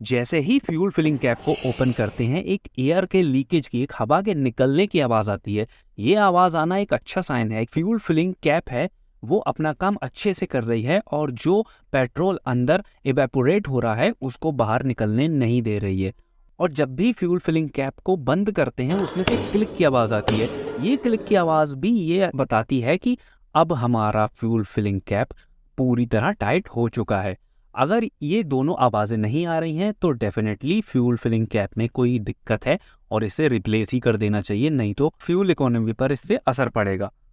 जैसे ही fuel filling cap को open करते हैं, एक एयर के लीकेज की, एक हवा के निकलने की आवाज़ आती है। ये आवाज़ आना एक अच्छा साइन है। फ्यूल फिलिंग कैप है, वो अपना काम अच्छे से कर रही है और जो पेट्रोल अंदर इवेपोरेट हो रहा है, उसको बाहर निकलने नहीं दे रही है। और जब भी फ्यूल फिलिंग कैप को बंद करते हैं, उसमें से क्लिक की आवाज़ आती है। ये क्लिक की आवाज़ भी ये बताती है कि अब हमारा फ्यूल फिलिंग कैप पूरी तरह टाइट हो चुका है। अगर ये दोनों आवाज़ें नहीं आ रही हैं तो डेफिनेटली फ्यूल फिलिंग कैप में कोई दिक्कत है और इसे रिप्लेस ही कर देना चाहिए, नहीं तो फ्यूल इकोनॉमी पर इससे असर पड़ेगा।